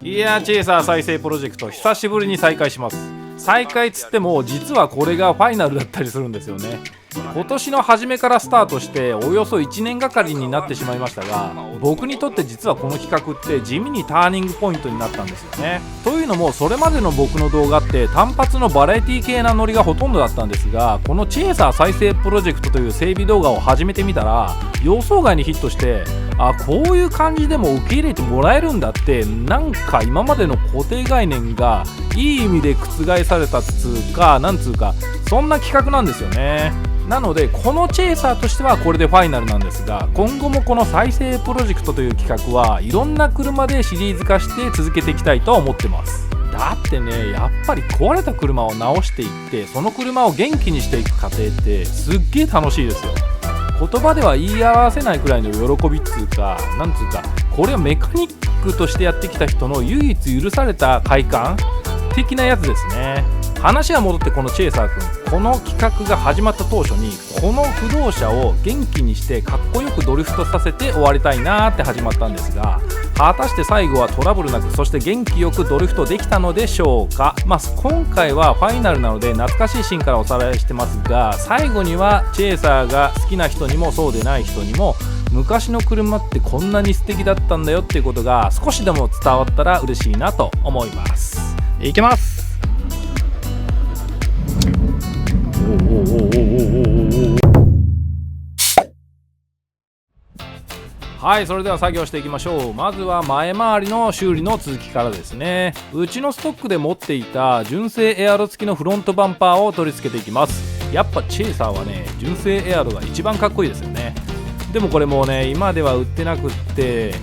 いやー、チェイサー再生プロジェクト久しぶりに再開します。再開つっても実はこれがファイナルだったりするんですよね。今年の初めからスタートしておよそ1年がかりになってしまいましたが、僕にとって実はこの企画って地味にターニングポイントになったんですよね。というのもそれまでの僕の動画って単発のバラエティ系なノリがほとんどだったんですが、このチェイサー再生プロジェクトという整備動画を始めてみたら予想外にヒットして、こういう感じでも受け入れてもらえるんだって、なんか今までの固定概念がいい意味で覆されたっつうか、なんつうかそんな企画なんですよね。なのでこのチェイサーとしてはこれでファイナルなんですが、今後もこの再生プロジェクトという企画はいろんな車でシリーズ化して続けていきたいと思ってます。だってね、やっぱり壊れた車を直していってその車を元気にしていく過程ってすっげえ楽しいですよ。言葉では言い表せないくらいの喜びっつうか、なんつうか、これはメカニックとしてやってきた人の唯一許された快感的なやつですね。話は戻って、このチェイサー君、この企画が始まった当初にこの不動車を元気にしてかっこよくドリフトさせて終わりたいなーって始まったんですが、果たして最後はトラブルなく、そして元気よくドリフトできたのでしょうか。今回はファイナルなので懐かしいシーンからおさらいしてますが、最後にはチェイサーが好きな人にもそうでない人にも昔の車ってこんなに素敵だったんだよっていうことが少しでも伝わったら嬉しいなと思います。いきます。はい、それでは作業していきましょう。まずは前回りの修理の続きからですね。うちのストックで持っていた純正エアロ付きのフロントバンパーを取り付けていきます。やっぱチェイサーはね、純正エアロが一番かっこいいですよね。でもこれもうね、今では売ってなくって、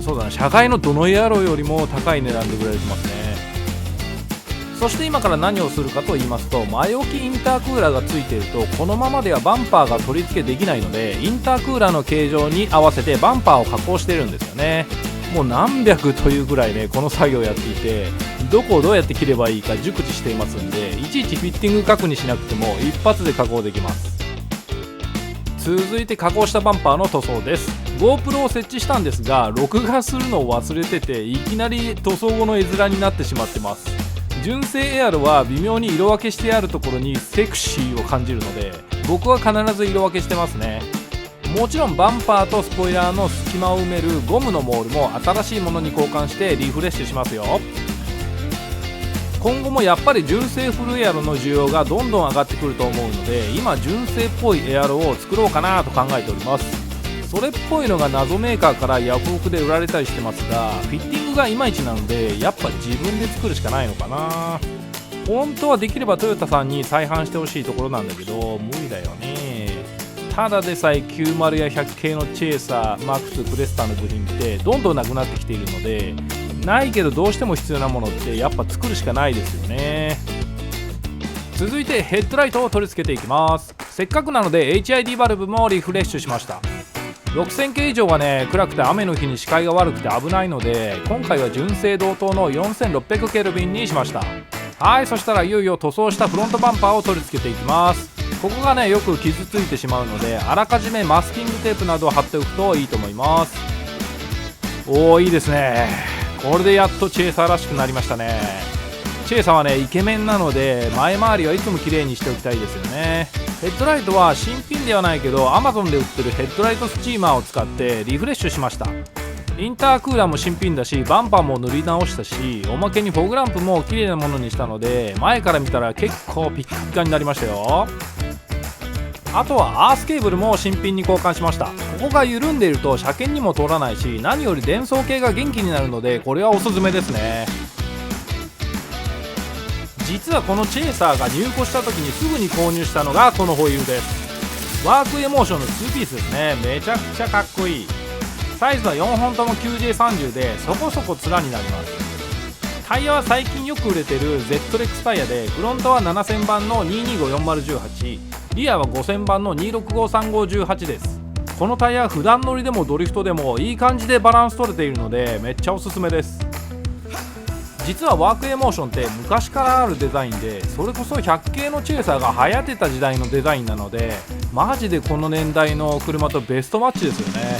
そうだな、社外のどのエアロよりも高い値段で売られてますね。そして今から何をするかと言いますと、前置きインタークーラーがついているとこのままではバンパーが取り付けできないので、インタークーラーの形状に合わせてバンパーを加工しているんですよね。もう何百というぐらいね、この作業をやっていて、どこをどうやって切ればいいか熟知していますんで、いちいちフィッティング確認しなくても一発で加工できます。続いて加工したバンパーの塗装です。 GoPro を設置したんですが、録画するのを忘れてて、いきなり塗装後の絵面になってしまってます。純正エアロは微妙に色分けしてあるところにセクシーを感じるので、僕は必ず色分けしてますね。もちろんバンパーとスポイラーの隙間を埋めるゴムのモールも新しいものに交換してリフレッシュしますよ。今後もやっぱり純正フルエアロの需要がどんどん上がってくると思うので、今純正っぽいエアロを作ろうかなと考えております。それっぽいのが謎メーカーからヤフオクで売られたりしてますが、フィッティングがいまいちなのでやっぱ自分で作るしかないのかな。本当はできればトヨタさんに再販してほしいところなんだけど無理だよね。ただでさえ90や100系のチェイサー、マックス、クレスターの部品ってどんどんなくなってきているので、ないけどどうしても必要なものってやっぱ作るしかないですよね。続いてヘッドライトを取り付けていきます。せっかくなので HID バルブもリフレッシュしました。6000系以上はね、暗くて雨の日に視界が悪くて危ないので、今回は純正同等の4600ケルビンにしました。はい、そしたらいよいよ塗装したフロントバンパーを取り付けていきます。ここがね、よく傷ついてしまうので、あらかじめマスキングテープなどを貼っておくといいと思います。おー、いいですね。これでやっとチェイサーらしくなりましたね。チェイサーはね、イケメンなので前回りはいつも綺麗にしておきたいですよね。ヘッドライトは新品ではないけど Amazon で売ってるヘッドライトスチーマーを使ってリフレッシュしました。インタークーラーも新品だし、バンパーも塗り直したし、おまけにフォグランプも綺麗なものにしたので、前から見たら結構ピッカピカになりましたよ。あとはアースケーブルも新品に交換しました。ここが緩んでいると車検にも通らないし、何より電装系が元気になるので、これはおすすめですね。実はこのチェイサーが入庫した時にすぐに購入したのがこのホイールです。ワークエモーションの2ピースですね。めちゃくちゃかっこいい。サイズは4本とも 9J30 でそこそこ面になります。タイヤは最近よく売れてる ZREX タイヤで、フロントは7000番の2254018、リアは5000番の2653518です。このタイヤは普段乗りでもドリフトでもいい感じでバランス取れているのでめっちゃおすすめです。実はワークエモーションって昔からあるデザインで、それこそ100系のチェイサーが流行ってた時代のデザインなので、マジでこの年代の車とベストマッチですよね。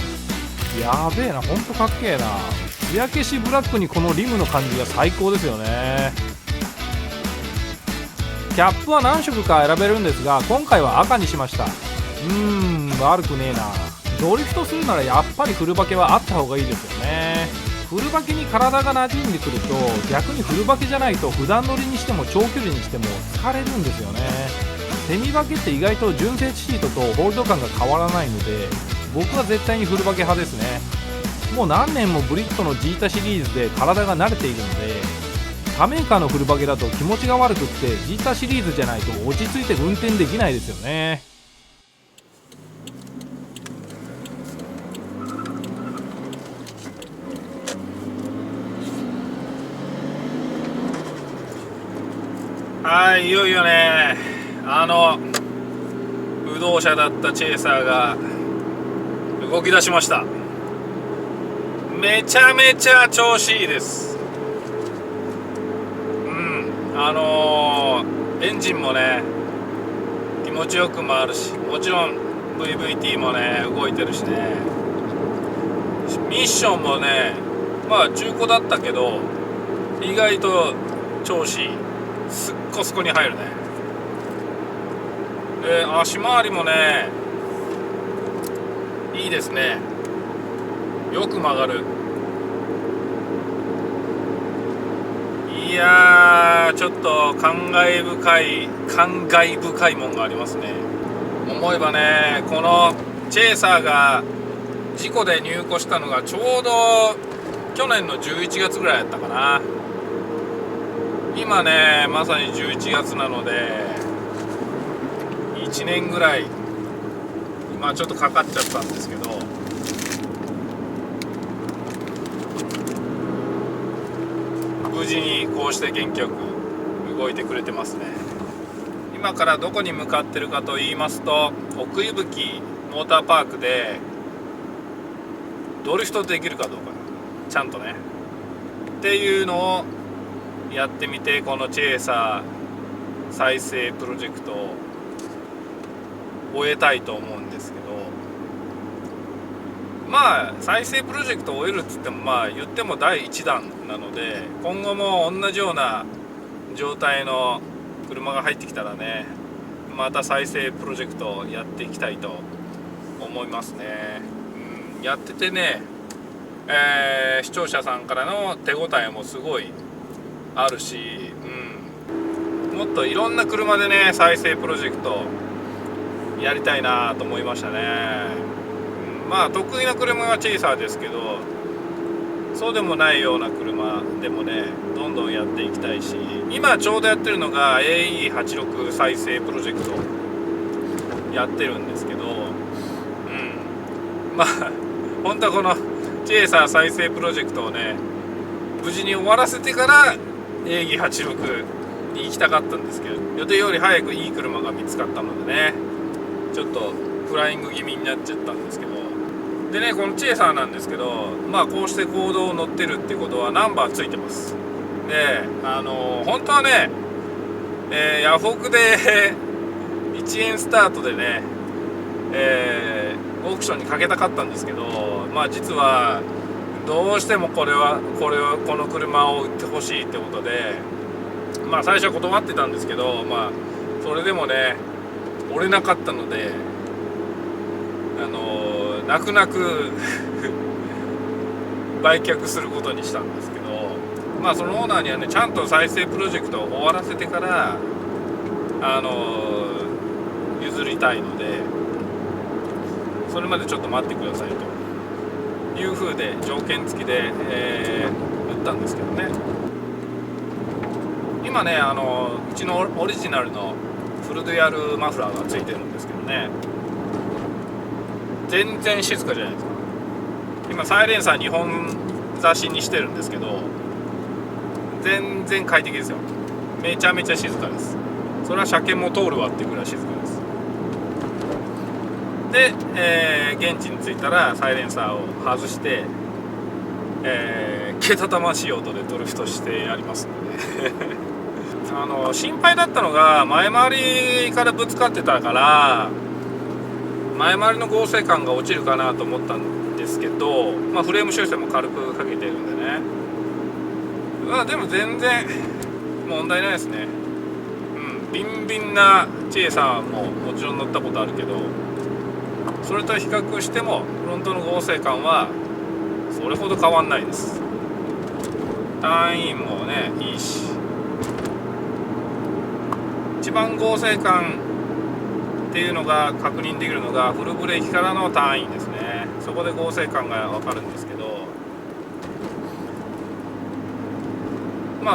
やべえな、ほんとかっけえな。艶消しブラックにこのリムの感じが最高ですよね。キャップは何色か選べるんですが、今回は赤にしました。悪くねえな。ドリフトするならやっぱりフルバケはあった方がいいですよね。フルバケに体が馴染んでくると、逆にフルバケじゃないと普段乗りにしても長距離にしても疲れるんですよね。セミバケって意外と純正シートとホールド感が変わらないので、僕は絶対にフルバケ派ですね。もう何年もブリットのジータシリーズで体が慣れているので、他メーカーのフルバケだと気持ちが悪くってジータシリーズじゃないと落ち着いて運転できないですよね。はい、いよいよね、不動車だったチェイサーが動き出しました。めちゃめちゃ調子いいです。エンジンもね気持ちよく回るし、もちろん VVT もね動いてるしね、ミッションもね中古だったけど意外と調子いい。すっこすこに入るね。で足回りもねいいですね。よく曲がる。いやー、ちょっと感慨深いもんがありますね。思えばね、このチェイサーが事故で入庫したのがちょうど去年の11月ぐらいだったかな。今ねまさに11月なので1年ぐらいちょっとかかっちゃったんですけど、無事にこうして元気よく動いてくれてますね。今からどこに向かってるかと言いますと、奥伊吹モーターパークでドリフトできるかどうかちゃんとねっていうのをやってみて、このチェイサー再生プロジェクトを終えたいと思うんですけど、再生プロジェクトを終えるっつっても言っても第1弾なので、今後も同じような状態の車が入ってきたらねまた再生プロジェクトをやっていきたいと思いますね。やっててね、視聴者さんからの手応えもすごいあるし、もっといろんな車でね再生プロジェクトやりたいなと思いましたね。得意な車はチェイサーですけど、そうでもないような車でもねどんどんやっていきたいし、今ちょうどやってるのが AE86 再生プロジェクトやってるんですけど、本当はこのチェイサー再生プロジェクトをね無事に終わらせてから AE86 に行きたかったんですけど、予定より早くいい車が見つかったのでねちょっとフライング気味になっちゃったんですけど、でねこのチェイサーなんですけど、こうして公道を乗ってるってことはナンバーついてます。で本当はね、ヤフオクで1円スタートでね、オークションにかけたかったんですけど、実はどうしてもこの車を売ってほしいってことで最初は断ってたんですけど、それでもね折れなかったので泣く泣く売却することにしたんですけど、そのオーナーにはねちゃんと再生プロジェクトを終わらせてから譲りたいので、それまでちょっと待ってくださいという風で条件付きで、売ったんですけどね。今ねうちのオリジナルのフルデュアルマフラーが付いてるんですけどね、全然静かじゃないですか。今サイレンサー2本差しにしてるんですけど全然快適ですよ。めちゃめちゃ静かです。それは車検も通るわっていうぐらい静かです。で、現地に着いたらサイレンサーを外して、けたたましい音でドリフトしてやりますので心配だったのが前回りからぶつかってたから前回りの合成感が落ちるかなと思ったんでですけど、フレーム修正も軽くかけてるんでね、でも全然問題ないですね。ビンビンなチェイサーももちろん乗ったことあるけど、それと比較してもフロントの合成感はそれほど変わんないです。ターンインもねいいし、一番合成感っていうのが確認できるのがフルブレーキからのターンインですね。そこで合成感が分かるんですけど、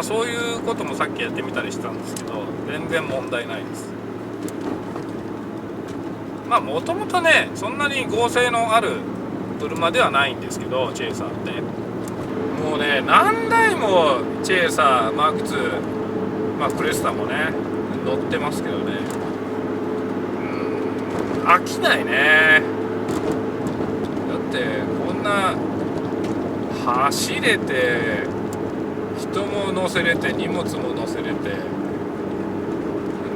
そういうこともさっきやってみたりしたんですけど、全然問題ないです。もともとねそんなに合成のある車ではないんですけど、チェイサーってもうね何台もチェイサーマーク2、クレスタもね乗ってますけどね、飽きないね。だってこんな走れて人も乗せれて荷物も乗せれて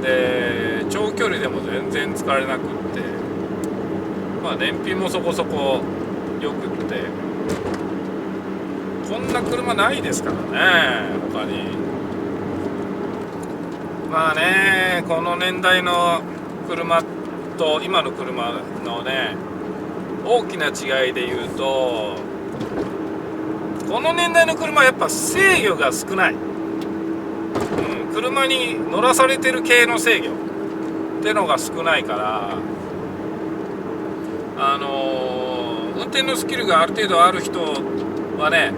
で長距離でも全然疲れなくって、燃費もそこそこよくって、こんな車ないですからね他に。この年代の車と今の車のね大きな違いで言うと、この年代の車はやっぱ制御が少ない、車に乗らされてる系の制御ってのが少ないから、運転のスキルがある程度ある人はね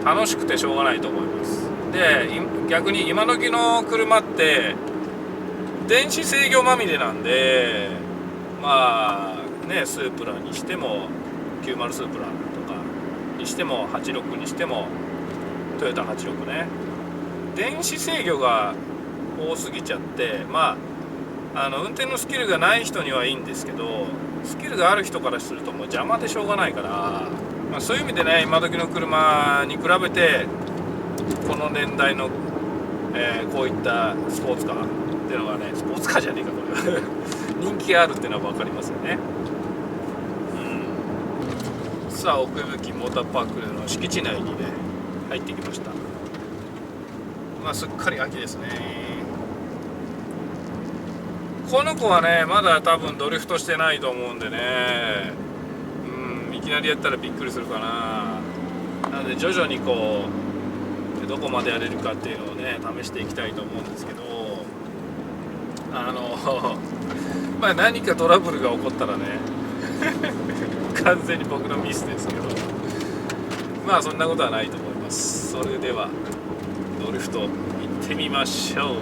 楽しくてしょうがないと思います。で逆に今時の車って電子制御まみれなんで、スープラにしても90スープラとかにしても86にしてもトヨタ86ね、電子制御が多すぎちゃって、運転のスキルがない人にはいいんですけど、スキルがある人からするともう邪魔でしょうがないから、そういう意味でね今時の車に比べてこの年代の、こういったスポーツカーっていうのがね、スポーツカーじゃねえかこれ人気があるっていうのは分かりますよね。さあ奥吹モーターパークの敷地内にね入ってきました。すっかり秋ですね。この子はねまだ多分ドリフトしてないと思うんでね、いきなりやったらびっくりするかな。なので徐々にこうどこまでやれるかっていうのをね試していきたいと思うんですけど、何かトラブルが起こったらね完全に僕のミスですけど、そんなことはないと思います。それではドリフト行ってみましょう。